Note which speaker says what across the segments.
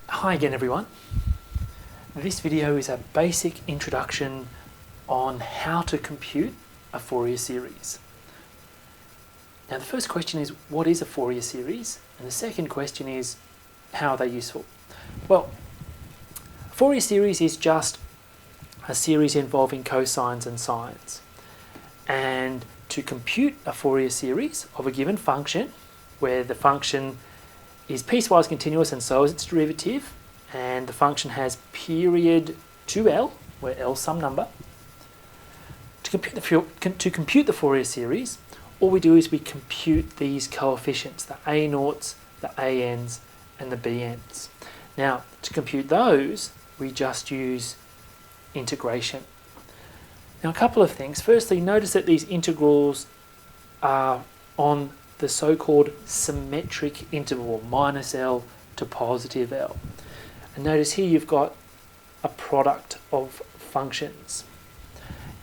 Speaker 1: Hi again everyone. This video is a basic introduction on how to compute a Fourier series. Now the first question is, what is a Fourier series? And the second question is, how are they useful? Well, a Fourier series is just a series involving cosines and sines. And to compute a Fourier series of a given function, where the function is piecewise continuous and so is its derivative, and the function has period 2L, where L is some number. To compute the Fourier series, all we do is we compute these coefficients, the A naughts, the ANs, and the BNs. Now, to compute those, we just use integration. Now, a couple of things. Firstly, notice that these integrals are on the so-called symmetric interval, minus L to positive L. And notice here you've got a product of functions.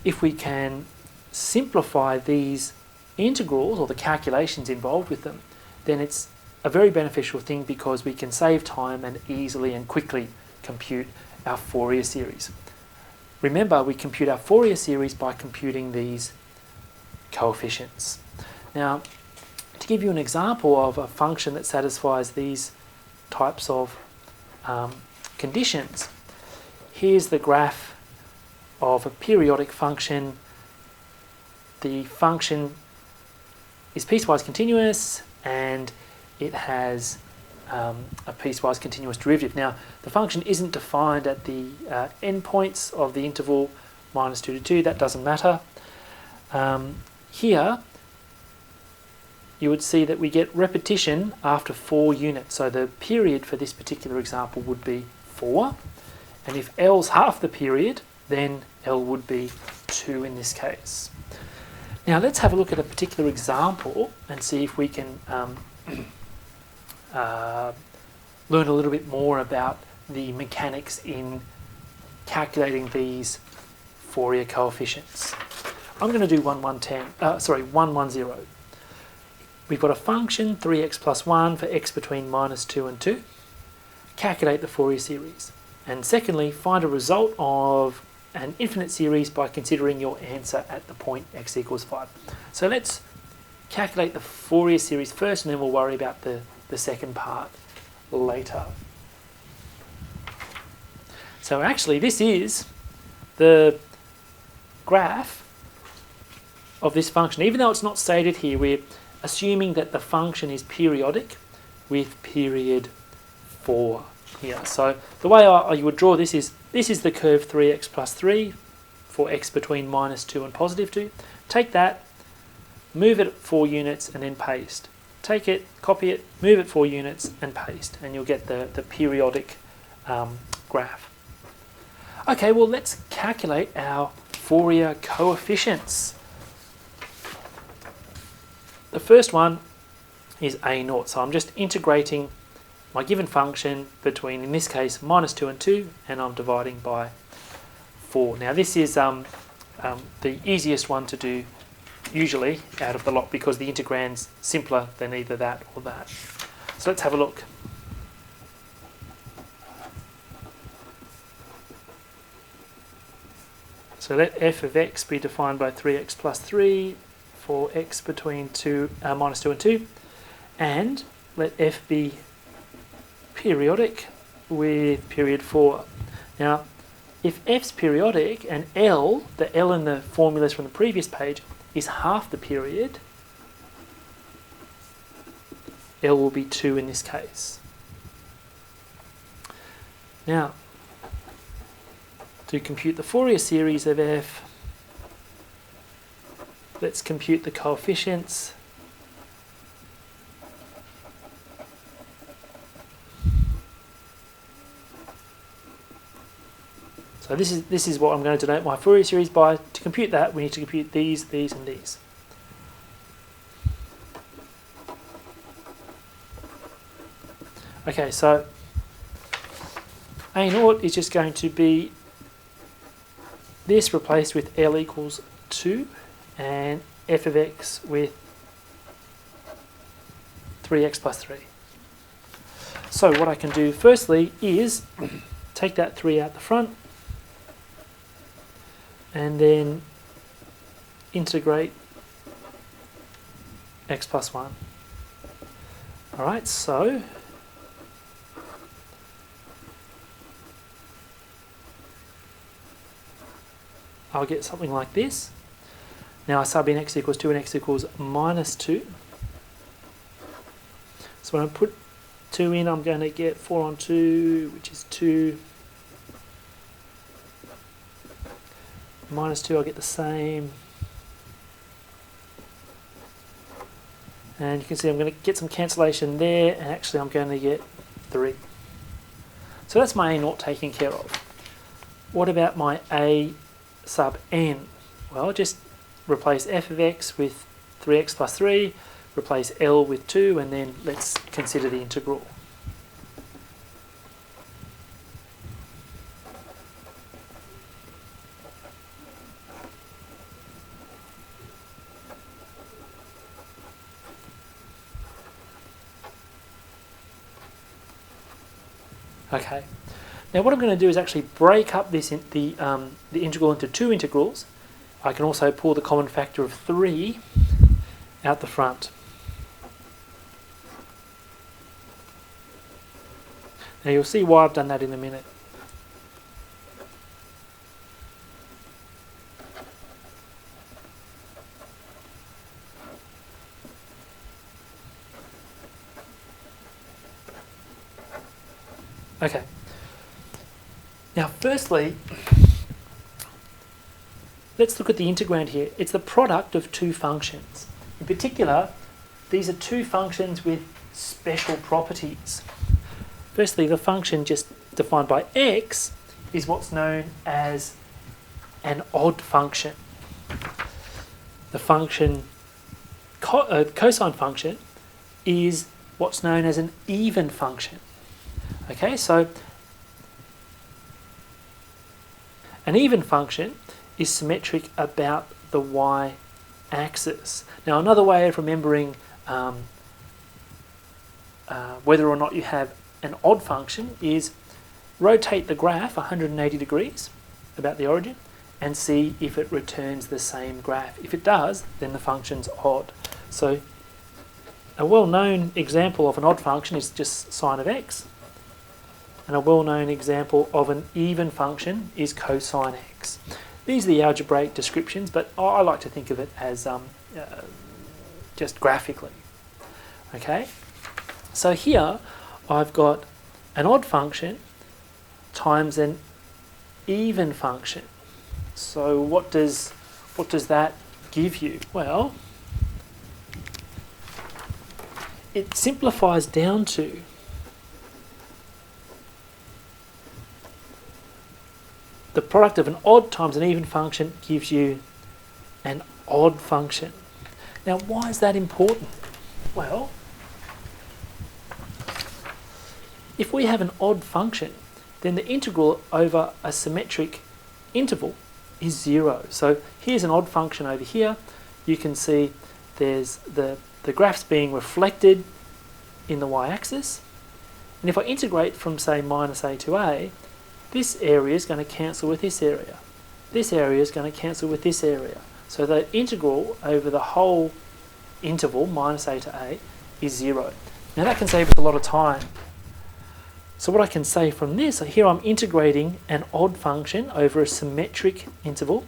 Speaker 1: If we can simplify these integrals, or the calculations involved with them, then it's a very beneficial thing because we can save time and easily and quickly compute our Fourier series. Remember, we compute our Fourier series by computing these coefficients. Now, to give you an example of a function that satisfies these types of conditions, here's the graph of a periodic function. The function is piecewise continuous and it has a piecewise continuous derivative. Now, the function isn't defined at the endpoints of the interval minus 2 to 2, that doesn't matter. Here, you would see that we get repetition after 4 units. So the period for this particular example would be 4. And if L's half the period, then L would be 2 in this case. Now let's have a look at a particular example and see if we can learn a little bit more about the mechanics in calculating these Fourier coefficients. I'm going to do 110. We've got a function 3x plus 1 for x between minus 2 and 2. Calculate the Fourier series. And secondly, find a result of an infinite series by considering your answer at the point x equals 5. So let's calculate the Fourier series first, and then we'll worry about the second part later. So actually, this is the graph of this function. Even though it's not stated here, we're assuming that the function is periodic with period 4 here. So the way you would draw this is the curve 3x plus 3 for x between minus 2 and positive 2. Take that, move it 4 units, and then paste. Take it, copy it, move it 4 units, and paste, and you'll get the periodic graph. Okay, well, let's calculate our Fourier coefficients. The first one is A naught, so I'm just integrating my given function between, in this case, minus 2 and 2, and I'm dividing by 4. Now this is the easiest one to do usually out of the lot because the integrand's simpler than either that or that. So let's have a look. So let f of x be defined by 3x plus 3 for x between minus 2 and 2, and let f be periodic with period 4. Now, if f's periodic and L, the L in the formulas from the previous page, is half the period, L will be 2 in this case. Now, to compute the Fourier series of f, let's compute the coefficients. So this is what I'm going to denote my Fourier series by. To compute that, we need to compute these, and these. Okay, so A naught is just going to be this replaced with L equals 2 and f of x with 3x plus 3. So what I can do firstly is take that 3 out the front and then integrate x plus 1. Alright, so I'll get something like this. Now I sub in x equals 2 and x equals minus 2. So when I put 2 in, I'm going to get 4 on 2, which is 2. Minus 2, I'll get the same. And you can see I'm going to get some cancellation there, and actually I'm going to get 3. So that's my A0 taken care of. What about my A sub n? Well, just replace f of x with 3x plus 3, replace L with 2, and then let's consider the integral. Okay. Now what I'm going to do is actually break up this the integral into 2 integrals. I can also pull the common factor of 3 out the front. Now you'll see why I've done that in a minute. Okay. Now firstly, let's look at the integrand here. It's the product of 2 functions. In particular, these are 2 functions with special properties. Firstly, the function just defined by x is what's known as an odd function. The function, cosine function, is what's known as an even function. Okay, so an even function is symmetric about the y-axis. Now another way of remembering whether or not you have an odd function is rotate the graph 180 degrees about the origin and see if it returns the same graph. If it does, then the function's odd. So a well-known example of an odd function is just sine of x. And a well-known example of an even function is cosine x. These are the algebraic descriptions, but I like to think of it as just graphically. Okay, so here I've got an odd function times an even function. So what does that give you? Well, it simplifies down to the product of an odd times an even function gives you an odd function. Now, why is that important? Well, if we have an odd function, then the integral over a symmetric interval is 0. So here's an odd function over here. You can see there's the graph's being reflected in the y-axis. And if I integrate from, say, minus a to a, this area is going to cancel with this area. This area is going to cancel with this area. So the integral over the whole interval, minus a to a, is 0. Now that can save us a lot of time. So what I can say from this, so here I'm integrating an odd function over a symmetric interval.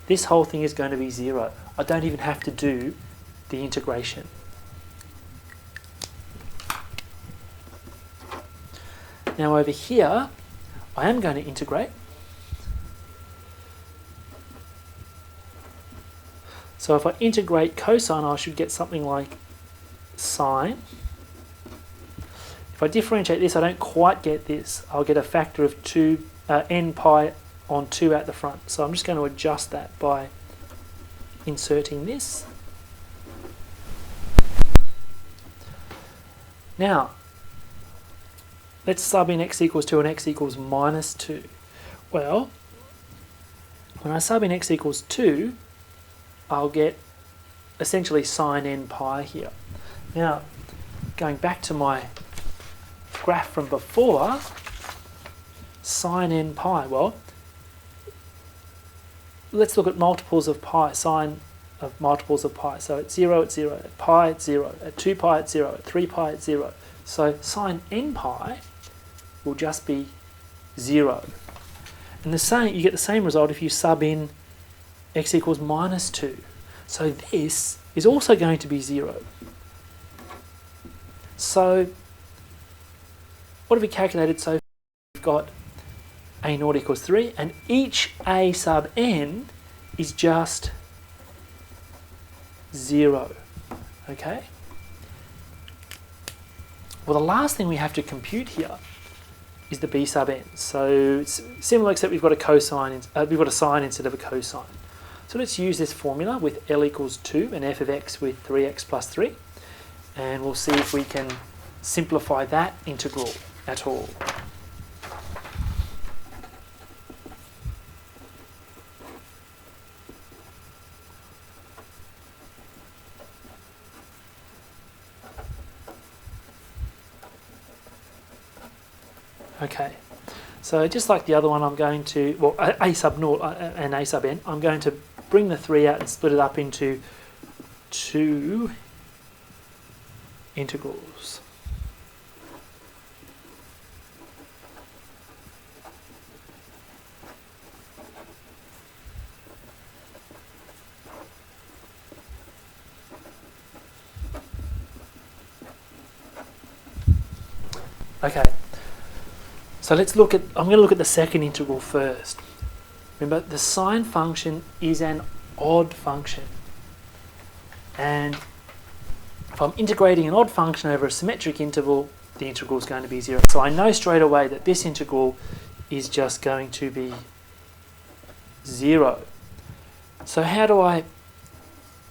Speaker 1: This whole thing is going to be 0. I don't even have to do the integration. Now over here, I am going to integrate. So if I integrate cosine, I should get something like sine. If I differentiate this, I don't quite get this. I'll get a factor of 2 n pi on 2 at the front. So I'm just going to adjust that by inserting this. Now, let's sub in x equals 2 and x equals minus 2. Well, when I sub in x equals 2, I'll get essentially sine n pi here. Now, going back to my graph from before, sine n pi. Well, let's look at multiples of pi, sine of multiples of pi. So at 0, it's 0, at pi, it's 0, at 2 pi, it's 0, at 3 pi, it's 0. So sine n pi will just be 0. And the same, you get the same result if you sub in x equals minus 2. So this is also going to be 0. So what have we calculated so far? We've got a naught equals 3, and each a sub n is just 0. Okay? Well, the last thing we have to compute here is the b sub n. So it's similar, except we've got a cosine, we've got a sine instead of a cosine. So let's use this formula with L equals 2 and f of x with 3x plus 3. And we'll see if we can simplify that integral at all. Okay, so just like the other one, I'm going to, well, a sub naught and a sub n, I'm going to bring the 3 out and split it up into 2 integrals. Okay. So let's look at, I'm going to look at the second integral first. Remember, the sine function is an odd function. And if I'm integrating an odd function over a symmetric interval, the integral is going to be 0. So I know straight away that this integral is just going to be 0. So how do I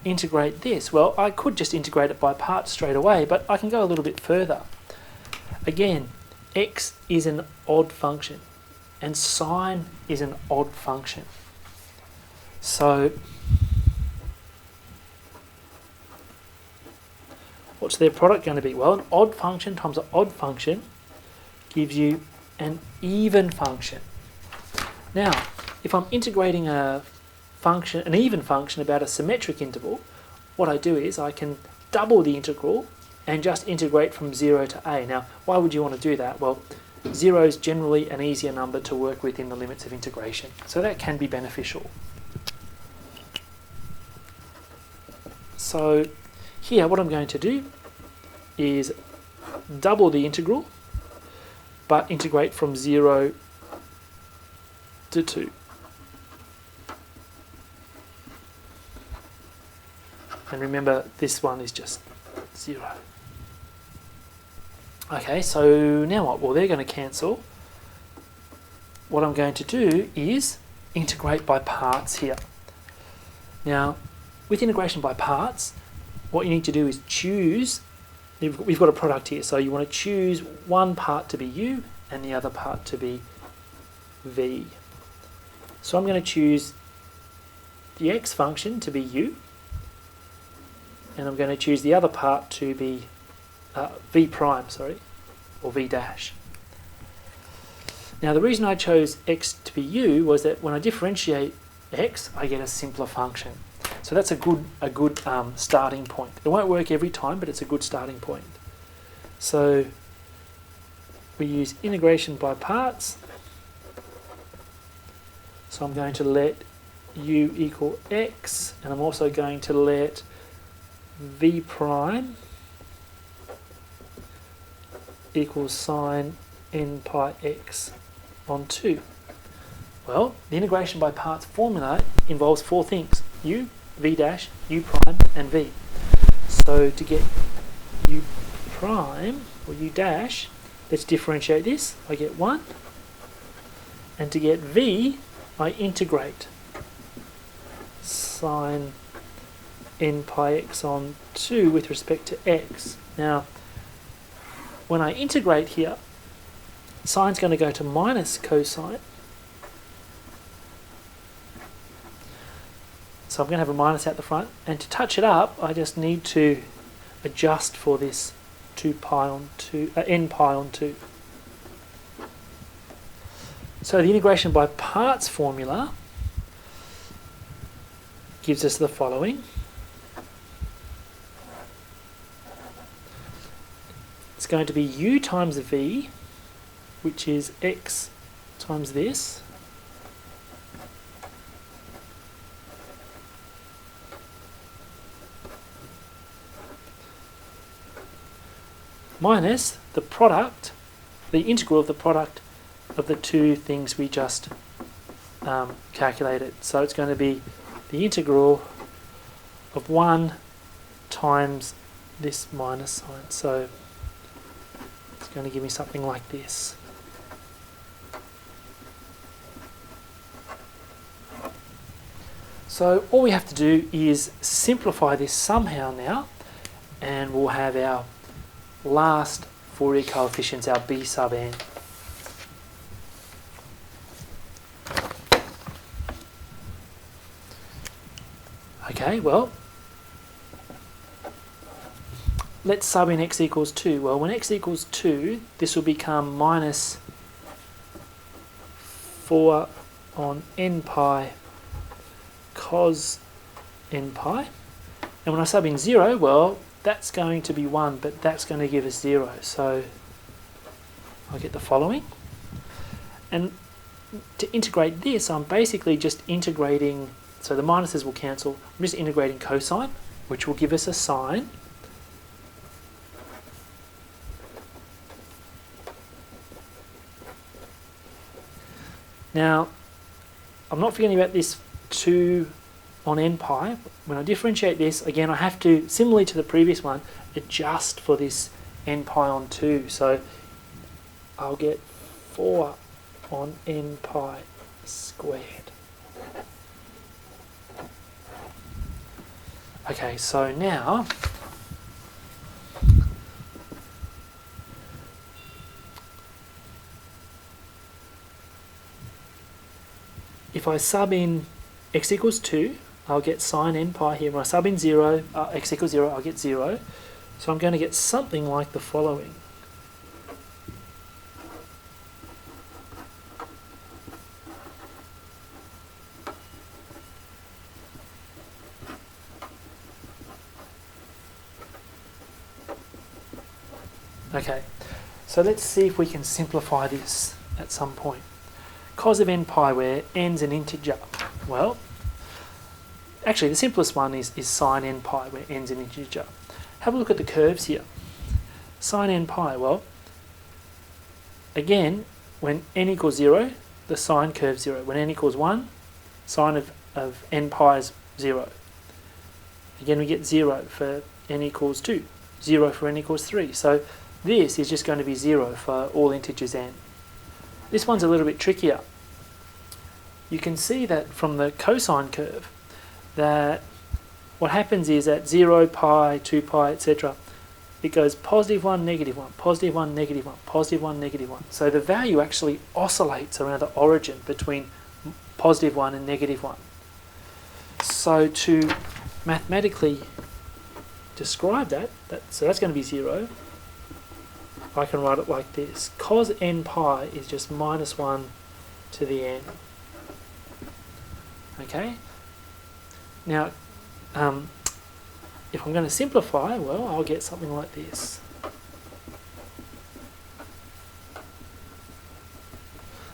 Speaker 1: integrate this? Well, I could just integrate it by parts straight away, but I can go a little bit further. Again, x is an odd function and sine is an odd function. So what's their product going to be? Well, an odd function times an odd function gives you an even function. Now, if I'm integrating a function, an even function about a symmetric interval, what I do is I can double the integral and just integrate from 0 to a. Now, why would you want to do that? Well, 0 is generally an easier number to work with in the limits of integration, so that can be beneficial. So here, what I'm going to do is double the integral, but integrate from 0 to 2. And remember, this one is just 0. Okay, so now what? Well, they're going to cancel. What I'm going to do is integrate by parts here. Now, with integration by parts, what you need to do is choose, we've got a product here, so you want to choose one part to be u and the other part to be v. So I'm going to choose the x function to be u, and I'm going to choose the other part to be v prime, or v dash. Now the reason I chose x to be u was that when I differentiate x, I get a simpler function. So that's a good starting point. It won't work every time, but it's a good starting point. So we use integration by parts. So I'm going to let u equal x, and I'm also going to let v prime equals sine n pi x on 2. Well, the integration by parts formula involves 4 things: u, v dash, u prime, and v. So to get u prime, or u dash, let's differentiate this. I get 1. And to get v, I integrate sine n pi x on 2 with respect to x. Now, when I integrate here, sine's going to go to minus cosine. So I'm going to have a minus out the front, and to touch it up, I just need to adjust for this 2 pi on 2, n pi on 2. So the integration by parts formula gives us the following. It's going to be u times v, which is x times this, minus the product, the integral of the product of the two things we just calculated. So it's going to be the integral of 1 times this minus sign. So it's going to give me something like this. So all we have to do is simplify this somehow now, and we'll have our last Fourier coefficients, our b sub n. Okay, well, let's sub in x equals 2. Well, when x equals 2, this will become minus 4 on n pi cos n pi. And when I sub in 0, well, that's going to be 1, but that's going to give us 0. So I'll get the following. And to integrate this, I'm basically just integrating, so the minuses will cancel. I'm just integrating cosine, which will give us a sine. Now, I'm not forgetting about this 2 on n pi. When I differentiate this, again, I have to, similarly to the previous one, adjust for this n pi on 2. So I'll get 4 on n pi squared. Okay, so now if I sub in x equals 2, I'll get sine n pi here. When I sub in 0, x equals 0, I'll get 0. So I'm going to get something like the following. Okay, so let's see if we can simplify this at some point. Cos of n pi, where n's an integer. Well, actually the simplest one is sine n pi, where n's an integer. Have a look at the curves here. Sine n pi, well, again, when n equals 0, the sine curve 0. When n equals 1, sine of n pi is 0. Again, we get 0 for n equals 2, 0 for n equals 3. So this is just going to be 0 for all integers n. This one's a little bit trickier. You can see that from the cosine curve that what happens is at 0, pi, 2 pi, etc., it goes positive 1, negative 1, positive 1, negative 1, positive 1, negative 1. So the value actually oscillates around the origin between positive 1 and negative 1. So to mathematically describe that, so that's going to be 0. I can write it like this. Cos n pi is just minus 1 to the n. Okay? Now, if I'm going to simplify, well, I'll get something like this.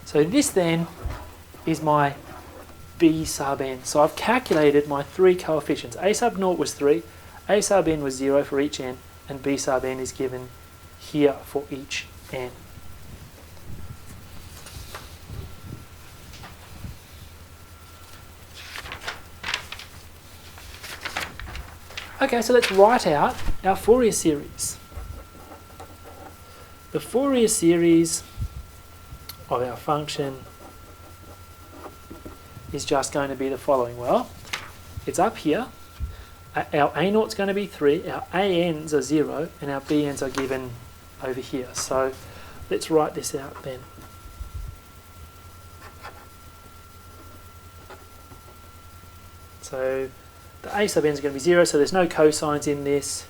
Speaker 1: So this then is my b sub n. So I've calculated my three coefficients. A sub 0 was 3, a sub n was 0 for each n, and b sub n is given here for each n. Okay, so let's write out our Fourier series. The Fourier series of our function is just going to be the following. Well, it's up here. Our a0 is going to be 3, our an's are 0, and our bn's are given over here. So let's write this out then. So the a sub n is going to be 0, so there's no cosines in this.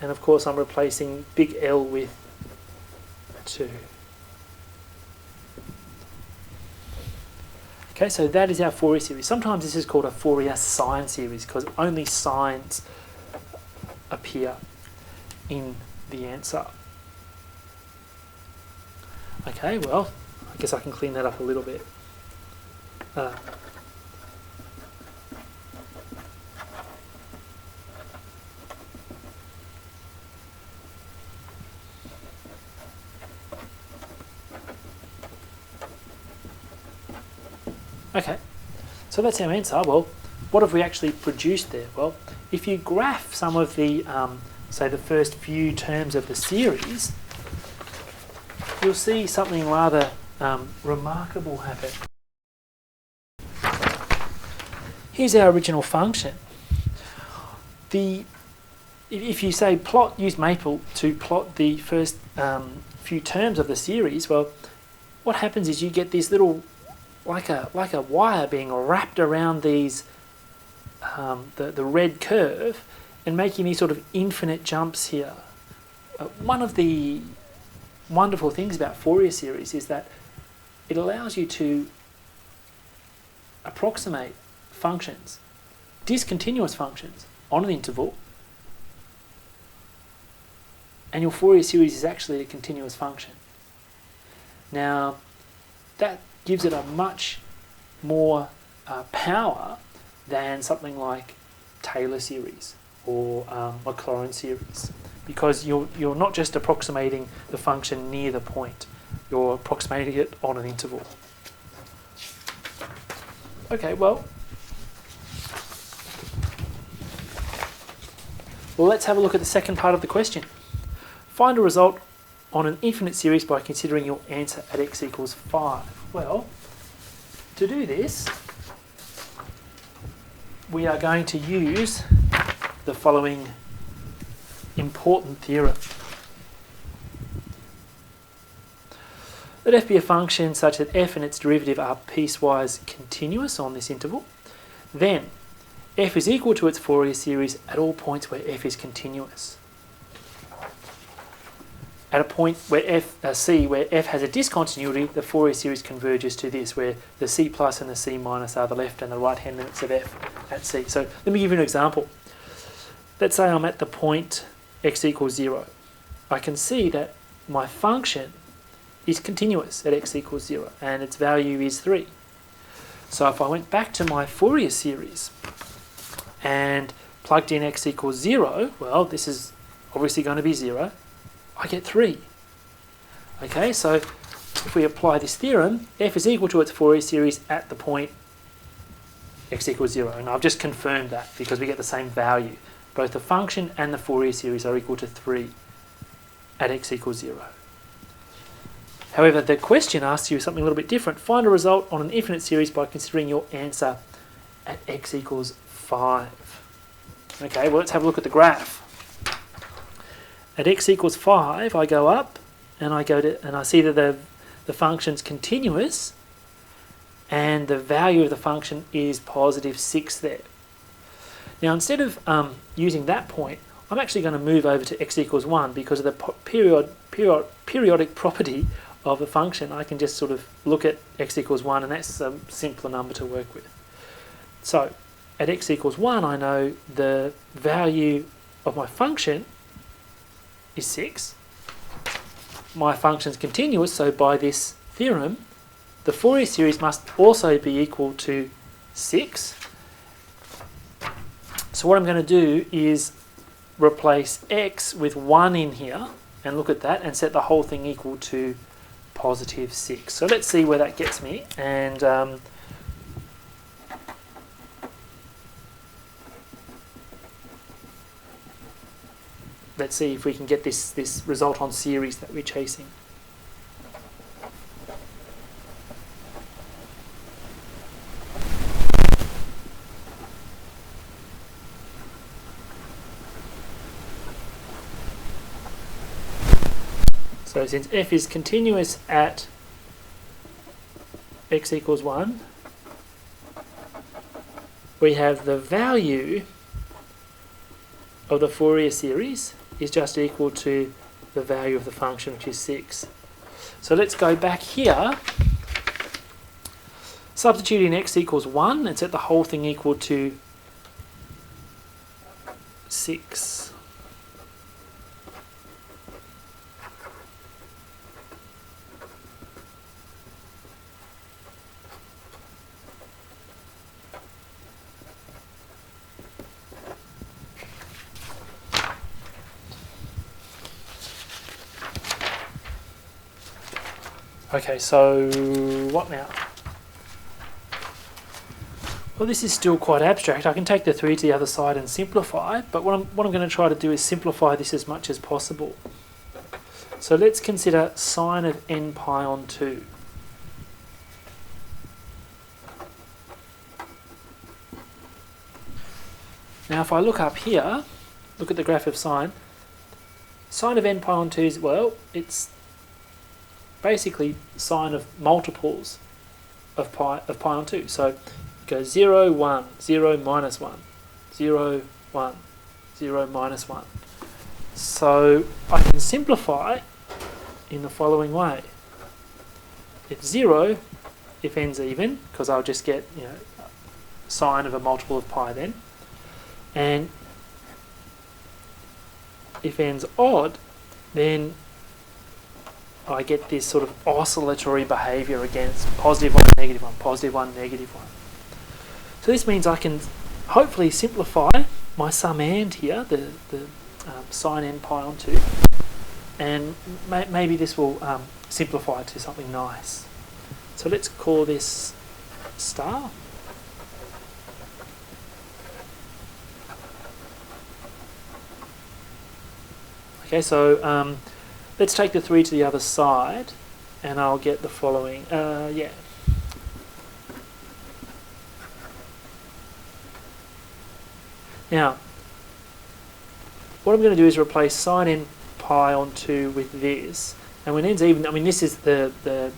Speaker 1: And of course I'm replacing big L with 2. Okay, so that is our Fourier series. Sometimes this is called a Fourier sine series because only sines appear in the answer. Okay, well, I guess I can clean that up a little bit. Okay, so that's our answer. Well, what have we actually produced there? Well, if you graph some of the, say, the first few terms of the series, you'll see something rather remarkable happen. Here's our original function. If you say use Maple to plot the first few terms of the series, well, what happens is you get this little, like a wire being wrapped around these, the red curve, and making these sort of infinite jumps here. One of the wonderful things about Fourier series is that it allows you to approximate functions, discontinuous functions, on an interval, and your Fourier series is actually a continuous function. Now, that gives it a much more power than something like Taylor series or Maclaurin series, because you're not just approximating the function near the point, you're approximating it on an interval. Okay, well, let's have a look at the second part of the question. Find a result on an infinite series by considering your answer at x equals 5. Well, to do this, we are going to use the following important theorem. Let f be a function such that f and its derivative are piecewise continuous on this interval. Then, f is equal to its Fourier series at all points where f is continuous. At a point where C, where f has a discontinuity, the Fourier series converges to this, where the C plus and the C minus are the left and the right hand limits of f at C. So let me give you an example. Let's say I'm at the point x equals 0. I can see that my function is continuous at x equals 0, and its value is 3. So if I went back to my Fourier series and plugged in x equals 0, well, this is obviously going to be 0. I get 3. Okay, so if we apply this theorem, f is equal to its Fourier series at the point x equals 0. And I've just confirmed that because we get the same value. Both the function and the Fourier series are equal to 3 at x equals 0. However, the question asks you something a little bit different. Find a result on an infinite series by considering your answer at x equals 5. Okay, well, let's have a look at the graph. At x equals 5, I go up and I see that the function's continuous, and the value of the function is positive 6 there. Now, instead of using that point, I'm actually going to move over to x equals 1 because of the periodic property of the function. I can just sort of look at x equals 1, and that's a simpler number to work with. So, at x equals 1, I know the value of my function is 6. My function's continuous, so by this theorem, the Fourier series must also be equal to 6. So what I'm going to do is replace x with 1 in here, and look at that, and set the whole thing equal to positive 6. So let's see where that gets me, and let's see if we can get this result on series that we're chasing. So since f is continuous at x equals 1, we have the value of the Fourier series is just equal to the value of the function, which is 6. So let's go back here. Substitute in x equals 1 and set the whole thing equal to 6. Okay, so what now? Well, this is still quite abstract. I can take the 3 to the other side and simplify, but what I'm going to try to do is simplify this as much as possible. So let's consider sine of n pi on 2. Now if I look up here, look at the graph of sine of n pi on 2 is, well, it's basically sine of multiples of pi on 2. So go 0, 1, 0, minus 1, 0, 1, 0, minus 1. So I can simplify in the following way. It's 0 if n's even, because I'll just get, sine of a multiple of pi then. And if n's odd, then I get this sort of oscillatory behaviour against positive 1, negative 1, positive 1, negative 1. So this means I can hopefully simplify my sum and here, the sine n pi on 2, and maybe this will simplify to something nice. So let's call this star. Okay, so let's take the 3 to the other side, and I'll get the following. Now, what I'm going to do is replace sine n pi on 2 with this. And when n's even, I mean, this is the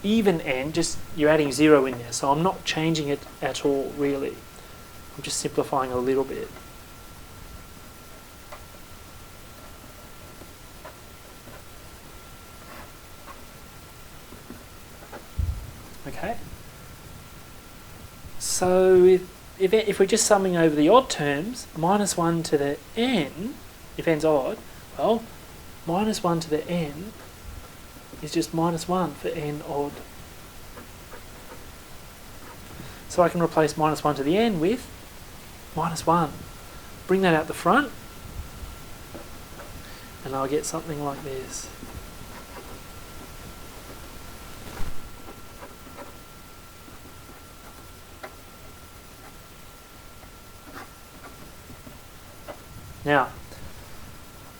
Speaker 1: even n, just you're adding 0 in there. So I'm not changing it at all, really. I'm just simplifying a little bit. Okay. So if we're just summing over the odd terms, minus 1 to the n, if n's odd, well, minus 1 to the n is just minus 1 for n odd. So I can replace minus 1 to the n with minus 1. Bring that out the front, and I'll get something like this. Now,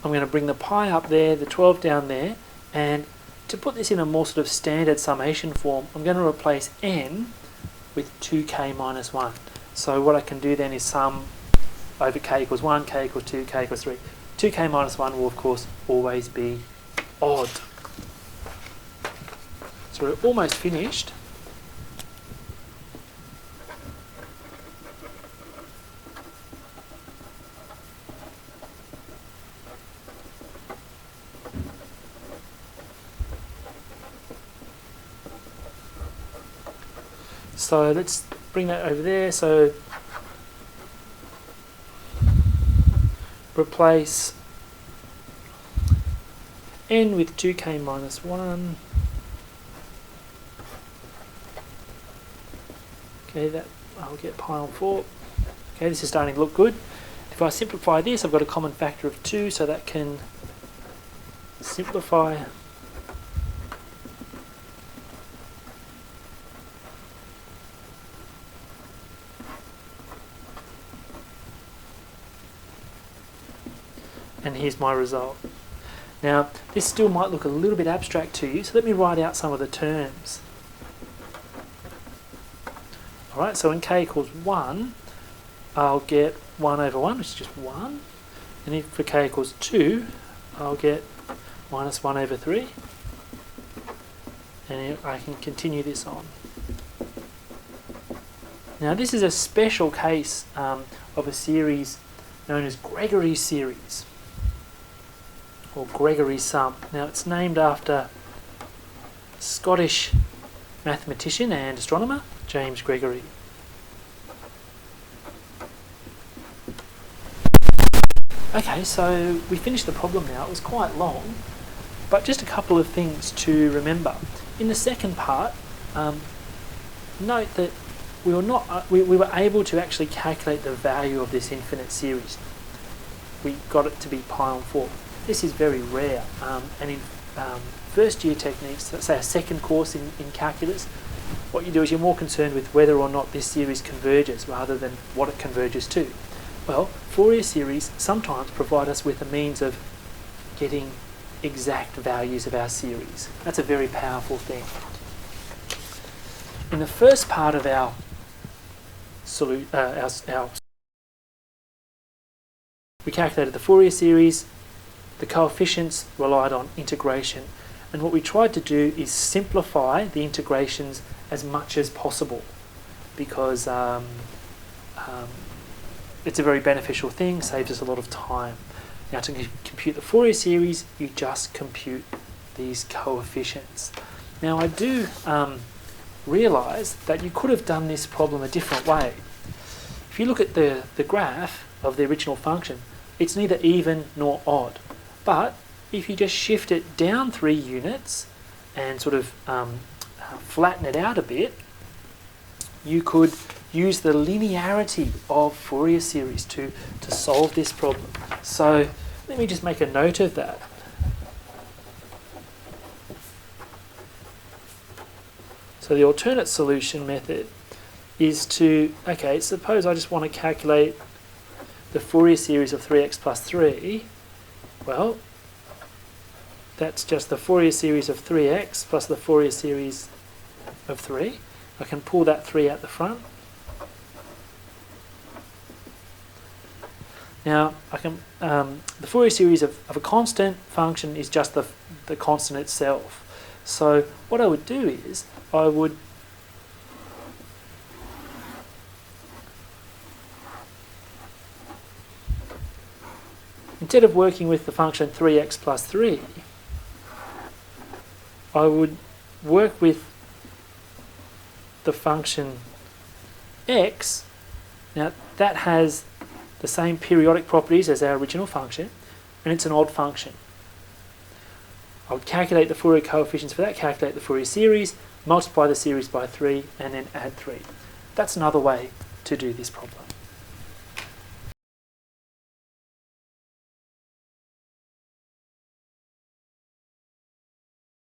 Speaker 1: I'm going to bring the pi up there, the 12 down there, and to put this in a more sort of standard summation form, I'm going to replace n with 2k minus 1. So what I can do then is sum over k equals 1, k equals 2, k equals 3. 2k minus 1 will, of course, always be odd. So we're almost finished. So let's bring that over there. So replace n with 2k minus 1. Okay, that I'll get pi on 4. Okay, this is starting to look good. If I simplify this, I've got a common factor of 2, so that can simplify. And here's my result. Now, this still might look a little bit abstract to you, so let me write out some of the terms. Alright, so when k equals 1, I'll get 1 over 1, which is just 1. And if for k equals 2, I'll get minus 1 over 3. And I can continue this on. Now, this is a special case of a series known as Gregory's series. or Gregory sum. Now it's named after Scottish mathematician and astronomer James Gregory. Okay, so we finished the problem now. It was quite long, but just a couple of things to remember. In the second part, note that we were able to actually calculate the value of this infinite series. We got it to be pi on 4. This is very rare, and in first year techniques, let's say a second course in calculus, what you do is you're more concerned with whether or not this series converges rather than what it converges to. Well, Fourier series sometimes provide us with a means of getting exact values of our series. That's a very powerful thing. In the first part of our we calculated the Fourier series, the coefficients relied on integration, and what we tried to do is simplify the integrations as much as possible, because it's a very beneficial thing, saves us a lot of time. Now to compute the Fourier series, you just compute these coefficients. Now I do realise that you could have done this problem a different way. If you look at the graph of the original function, it's neither even nor odd. But if you just shift it down 3 units and sort of flatten it out a bit, you could use the linearity of Fourier series to solve this problem. So let me just make a note of that. So the alternate solution method is to, okay, suppose I just want to calculate the Fourier series of 3x plus 3. Well, that's just the Fourier series of 3x plus the Fourier series of 3. I can pull that 3 out the front. Now, I can the Fourier series of a constant function is just the constant itself. So what I would do is I would instead of working with the function 3x plus 3, I would work with the function x. Now that has the same periodic properties as our original function, and it's an odd function. I would calculate the Fourier coefficients for that, calculate the Fourier series, multiply the series by 3, and then add 3. That's another way to do this problem.